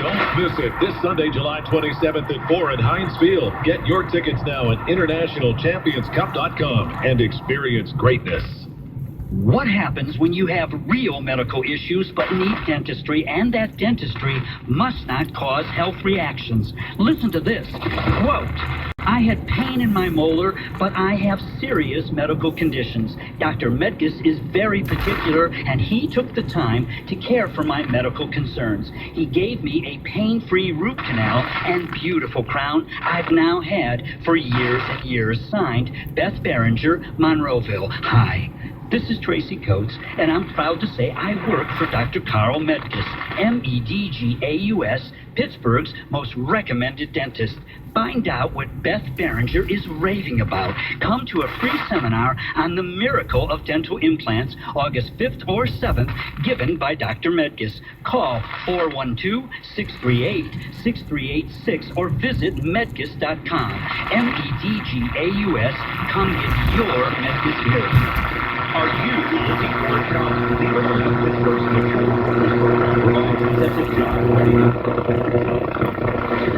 Don't miss it this Sunday, July 27th at 4 at Heinz Field. Get your tickets now at internationalchampionscup.com and experience greatness. What happens when you have real medical issues but need dentistry, and that dentistry must not cause health reactions? Listen to this. Quote, I had pain in my molar, but I have serious medical conditions. Dr. Medgis is very particular, and he took the time to care for my medical concerns. He gave me a pain-free root canal and beautiful crown I've now had for years and years. Signed, Beth Berenger, Monroeville. Hi. This is Tracy Coates, and I'm proud to say I work for Dr. Carl Medgis, Medgaus, Pittsburgh's most recommended dentist. Find out what Beth Berenger is raving about. Come to a free seminar on the miracle of dental implants, August 5th or 7th, given by Dr. Medgis. Call 412-638-6386 or visit medgis.com. Medgaus. Come get your Medgis miracle. Are you looking for a job?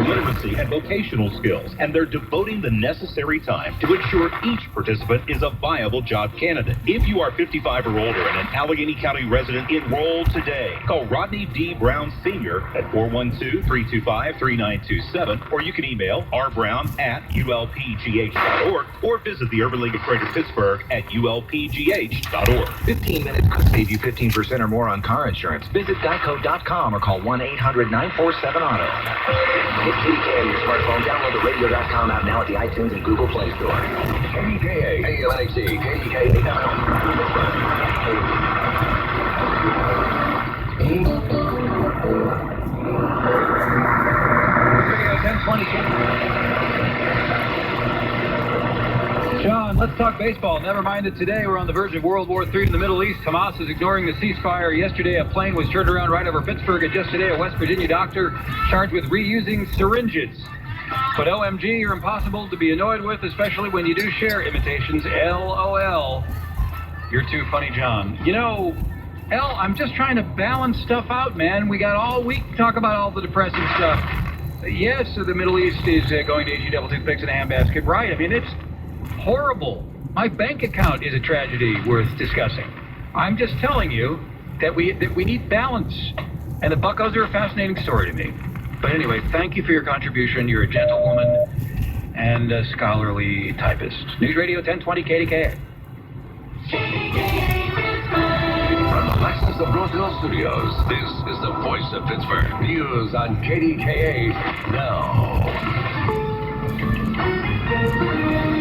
Literacy and vocational skills, and they're devoting the necessary time to ensure each participant is a viable job candidate. If you are 55 or older and an Allegheny County resident, enroll today. Call Rodney D. Brown Sr. at 412-325-3927, or you can email rbrown@ulpgh.org or visit the Urban League of Greater Pittsburgh at ulpgh.org. 15 minutes could save you 15% or more on car insurance. Visit geico.com or call 1-800-947-AUTO. Get KDKA on your smartphone. Download the radio.com app now at the iTunes and Google Play Store. KDKA, ALNHC, KDKA, Radio 1020. John, let's talk baseball. Never mind that today we're on the verge of World War III in the Middle East. Hamas is ignoring the ceasefire. Yesterday, a plane was turned around right over Pittsburgh, and just today, a West Virginia doctor charged with reusing syringes. But OMG, you're impossible to be annoyed with, especially when you do share imitations. LOL. You're too funny, John. You know, I'm just trying to balance stuff out, man. We got all week to talk about all the depressing stuff. Yes, the Middle East is going to issue double toothpicks in a handbasket. Right, I mean, it's horrible. My bank account is a tragedy worth discussing. I'm just telling you that we need balance. And the Buccos are a fascinating story to me. But anyway, thank you for your contribution. You're a gentlewoman and a scholarly typist. News Radio 1020 KDKA. From the Lexus of Roseville Studios, this is the voice of Pittsburgh. News on KDKA now.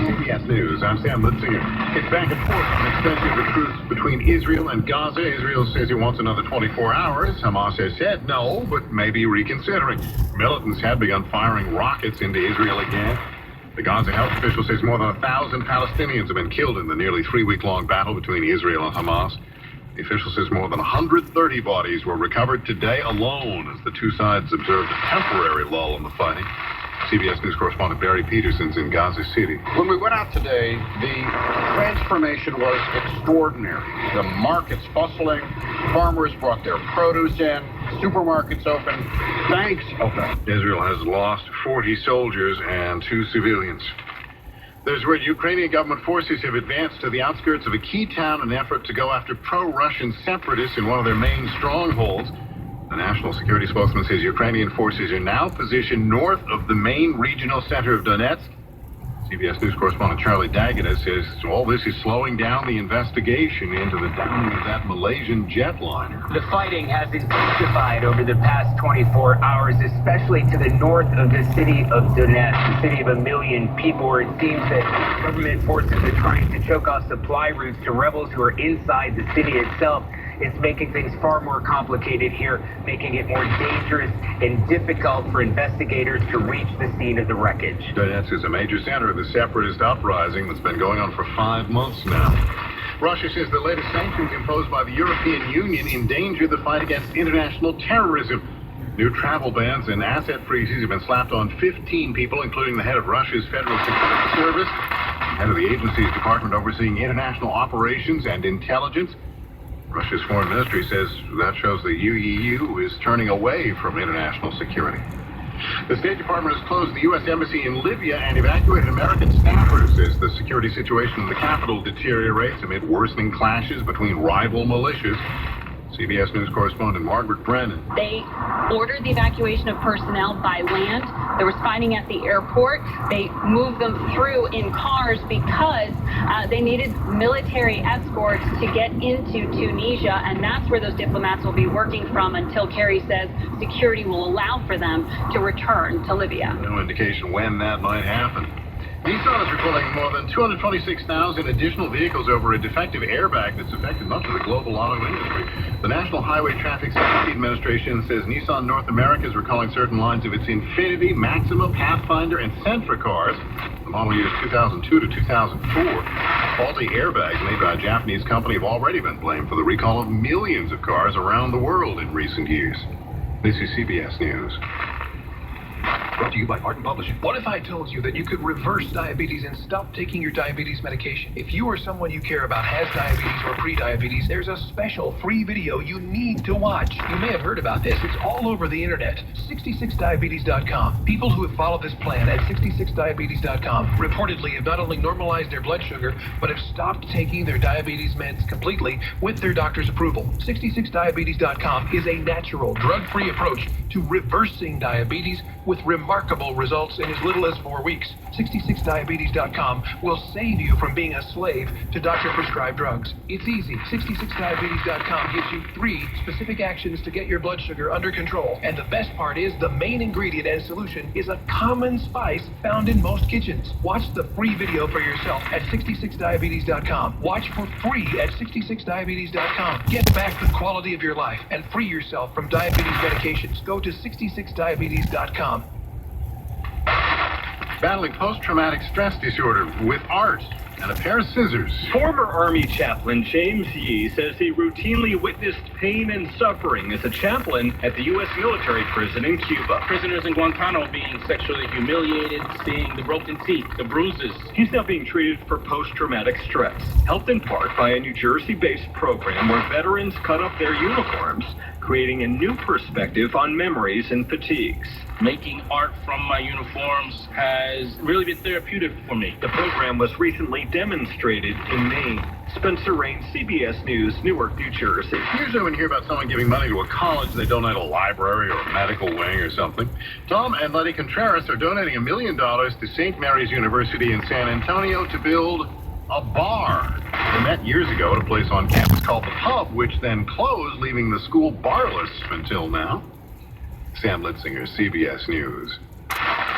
CBS News, I'm Sam Litzinger. It's back and forth on extension of the truce between Israel and Gaza. Israel says it wants another 24 hours. Hamas has said no, but maybe reconsidering. Militants have begun firing rockets into Israel again. The Gaza health official says more than 1,000 Palestinians have been killed in the nearly 3-week-long battle between Israel and Hamas. The official says more than 130 bodies were recovered today alone as the two sides observed a temporary lull in the fighting. CBS News correspondent Barry Peterson's in Gaza City. When we went out today, the transformation was extraordinary. The markets bustling, farmers brought their produce in, supermarkets open, banks open. Israel has lost 40 soldiers and 2 civilians. There's word Ukrainian government forces have advanced to the outskirts of a key town in an effort to go after pro-Russian separatists in one of their main strongholds. The national security spokesman says Ukrainian forces are now positioned north of the main regional center of Donetsk. CBS News correspondent Charlie Daggett says all this is slowing down the investigation into the downing of that Malaysian jetliner. The fighting has intensified over the past 24 hours, especially to the north of the city of Donetsk, the city of 1 million people, where it seems that government forces are trying to choke off supply routes to rebels who are inside the city itself. It's making things far more complicated here, making it more dangerous and difficult for investigators to reach the scene of the wreckage. Donetsk is a major center of the separatist uprising that's been going on for 5 months now. Russia says the latest sanctions imposed by the European Union endanger the fight against international terrorism. New travel bans and asset freezes have been slapped on 15 people, including the head of Russia's Federal Security Service, head of the agency's department overseeing international operations and intelligence. Russia's foreign ministry says that shows the UEU is turning away from international security. The State Department has closed the U.S. Embassy in Libya and evacuated American staffers as the security situation in the capital deteriorates amid worsening clashes between rival militias. CBS News correspondent Margaret Brennan. They ordered the evacuation of personnel by land. There was fighting at the airport. They moved them through in cars because they needed military escorts to get into Tunisia, and that's where those diplomats will be working from until Kerry says security will allow for them to return to Libya. No indication when that might happen. Nissan is reporting more than 226,000 additional vehicles over a defective airbag that's affected much of the global auto industry. The National Highway Traffic Safety Administration says Nissan North America is recalling certain lines of its Infiniti, Maxima, Pathfinder, and Sentra cars. The model years 2002 to 2004. Faulty airbags made by a Japanese company have already been blamed for the recall of millions of cars around the world in recent years. This is CBS News. Brought to you by Martin Publishing. What if I told you that you could reverse diabetes and stop taking your diabetes medication? If you or someone you care about has diabetes or pre-diabetes, there's a special free video you need to watch. You may have heard about this. It's all over the internet. 66diabetes.com. People who have followed this plan at 66diabetes.com reportedly have not only normalized their blood sugar, but have stopped taking their diabetes meds completely with their doctor's approval. 66diabetes.com is a natural, drug-free approach to reversing diabetes with remarkable results in as little as 4 weeks. 66diabetes.com will save you from being a slave to doctor-prescribed drugs. It's easy. 66diabetes.com gives you 3 specific actions to get your blood sugar under control. And the best part is the main ingredient and solution is a common spice found in most kitchens. Watch the free video for yourself at 66diabetes.com. Watch for free at 66diabetes.com. Get back the quality of your life and free yourself from diabetes medications. Go to 66diabetes.com. Battling post-traumatic stress disorder with art and a pair of scissors. Former Army chaplain James Yee says he routinely witnessed pain and suffering as a chaplain at the U.S. military prison in Cuba. Prisoners in Guantanamo being sexually humiliated, seeing the broken teeth, the bruises. He's now being treated for post-traumatic stress, helped in part by a New Jersey-based program where veterans cut up their uniforms, creating a new perspective on memories and fatigues. Making art from my uniforms has really been therapeutic for me. The program was recently demonstrated in Maine. Spencer Rain, CBS News, Newark, New Jersey. Usually when you hear about someone giving money to a college, they donate a library or a medical wing or something. Tom and Letty Contreras are donating $1 million to St. Mary's University in San Antonio to build a bar. They met years ago at a place on campus called The Pub, which then closed, leaving the school barless until now. Sam Litzinger, CBS News.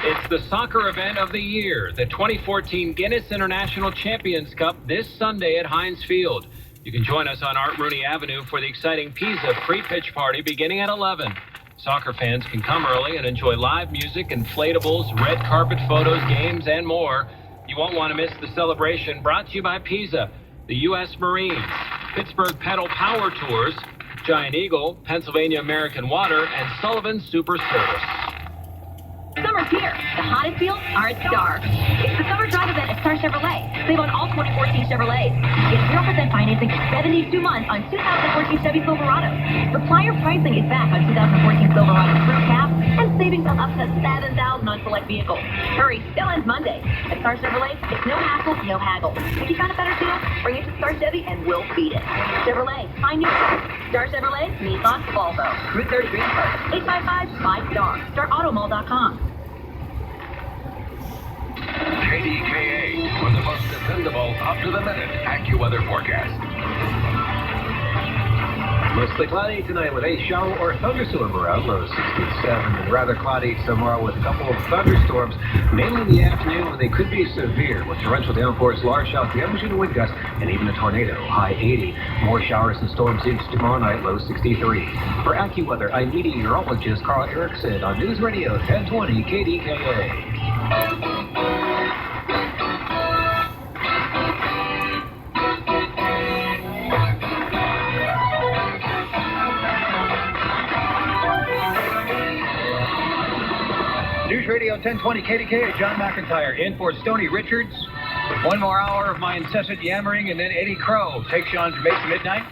It's the soccer event of the year, the 2014 Guinness International Champions Cup this Sunday at Heinz Field. You can join us on Art Rooney Avenue for the exciting Pisa pre-pitch party beginning at 11. Soccer fans can come early and enjoy live music, inflatables, red carpet photos, games, and more. You won't want to miss the celebration, brought to you by Pisa, the U.S. Marines, Pittsburgh Pedal Power Tours, Giant Eagle, Pennsylvania American Water, and Sullivan Super Service. Summer's here. The hottest deals are at Star. It's the summer drive event at Star Chevrolet. Save on all 2014 Chevrolets. Get 0% financing for 72 months on 2014 Chevy Silverado. Supplier pricing is back on 2014 Silverado Crew Cab, and savings on up to $7,000 on select vehicles. Hurry, still ends Monday. At Star Chevrolet, it's no hassle, no haggle. If you find a better deal, bring it to Star Chevy and we'll beat it. Chevrolet, find new Star Chevrolet, Nissan, Volvo. Route 30 Greensburg. 855-5STAR. StarAutomall.com. KDKA with the most dependable, up-to-the-minute AccuWeather forecast. Mostly cloudy tonight with a shower or thunderstorm around, low 67, and rather cloudy tomorrow with a couple of thunderstorms, mainly in the afternoon when they could be severe, with torrential downpours, large showers, damaging to wind gusts, and even a tornado, high 80. More showers and storms into tomorrow night, low 63. For AccuWeather, I'm meteorologist Carl Erickson on News Radio 1020 KDKA. News Radio 1020 KDKA, John McIntyre in for Stoney Richards. One more hour of my incessant yammering, and then Eddie Crow takes you on from 8 to midnight.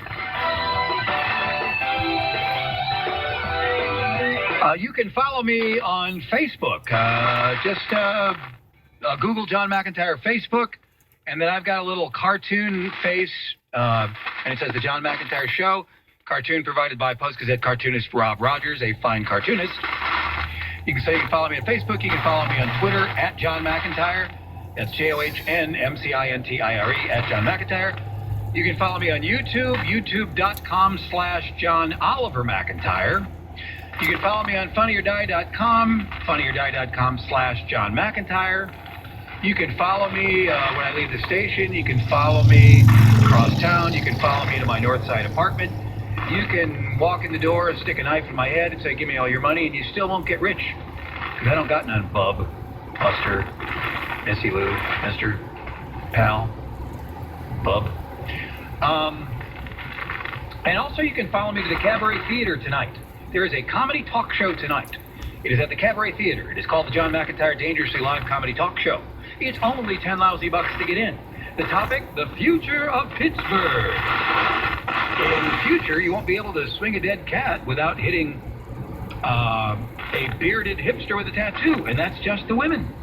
You can follow me on Facebook. Just Google John McIntyre Facebook, and then I've got a little cartoon face, and it says The John McIntyre Show. Cartoon provided by Post-Gazette cartoonist Rob Rogers, a fine cartoonist. You can follow me on Facebook. You can follow me on Twitter at John McIntyre. That's JOHNMCINTIRE at John McIntyre. You can follow me on YouTube, youtube.com/John Oliver McIntyre. You can follow me on funnyordie.com, funnyordie.com/John McIntyre. You can follow me when I leave the station. You can follow me across town. You can follow me to my Northside apartment. You can walk in the door and stick a knife in my head and say, give me all your money, and you still won't get rich. Because I don't got none, bub, Buster, Missy Lou, Mr. Pal, bub. And also you can follow me to the Cabaret Theater tonight. There is a comedy talk show tonight. It is at the Cabaret Theater. It is called the John McIntyre Dangerously Live Comedy Talk Show. It's only 10 lousy bucks to get in. The topic, the future of Pittsburgh. In the future, you won't be able to swing a dead cat without hitting a bearded hipster with a tattoo, and that's just the women.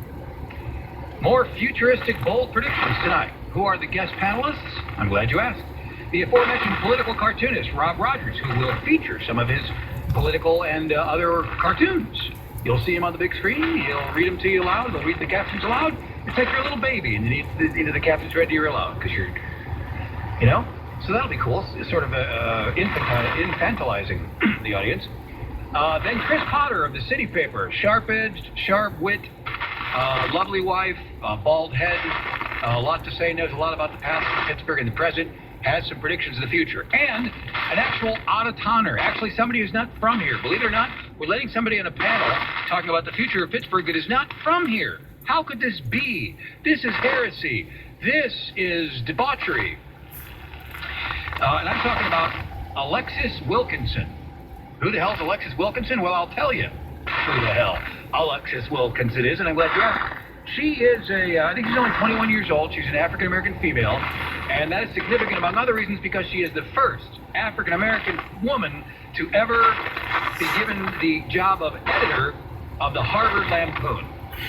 More futuristic, bold predictions tonight. Who are the guest panelists? I'm glad you asked. The aforementioned political cartoonist, Rob Rogers, who will feature some of his political and other cartoons. You'll see him on the big screen. He'll read them to you aloud. He'll read the captions aloud. It's like you're a little baby, and you need either the captions read to you aloud, because you're, you know? So that'll be cool. It's sort of infantilizing the audience. Then Chris Potter of the City Paper, sharp-edged, sharp wit, lovely wife, bald head, a lot to say, knows a lot about the past of Pittsburgh and the present, has some predictions of the future, and an actual out-of-towner, actually somebody who's not from here. Believe it or not, we're letting somebody on a panel talking about the future of Pittsburgh that is not from here. How could this be? This is heresy. This is debauchery. And I'm talking about Alexis Wilkinson. Who the hell's Alexis Wilkinson? Well, I'll tell you who the hell Alexis Wilkinson is, and I'm glad you asked. She is I think she's only 21 years old. She's an African-American female, and that is significant, among other reasons, because she is the first African-American woman to ever be given the job of editor of the Harvard Lampoon.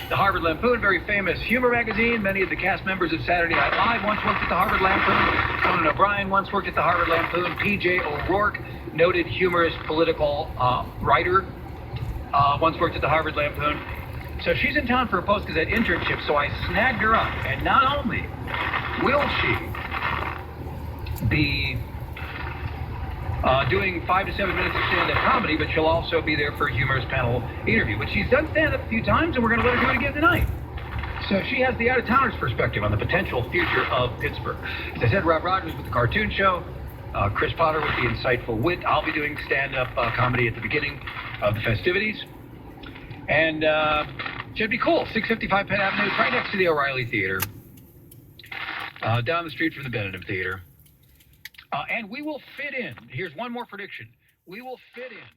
The Harvard Lampoon, very famous humor magazine. Many of the cast members of Saturday Night Live once worked at the Harvard Lampoon. Conan O'Brien once worked at the Harvard Lampoon. P.J. O'Rourke, noted humorist, political writer, once worked at the Harvard Lampoon. So she's in town for a Post-Gazette internship, so I snagged her up. And not only will she be doing 5 to 7 minutes of stand-up comedy, but she'll also be there for a humorous panel interview. But she's done stand-up a few times, and we're going to let her do it again tonight. So she has the out-of-towners perspective on the potential future of Pittsburgh. As I said, Rob Rogers with the cartoon show, Chris Potter with the insightful wit. I'll be doing stand-up comedy at the beginning of the festivities. And should be cool. 655 Penn Avenue, right next to the O'Reilly Theater. Down the street from the Benedum Theater. And we will fit in. Here's one more prediction. We will fit in.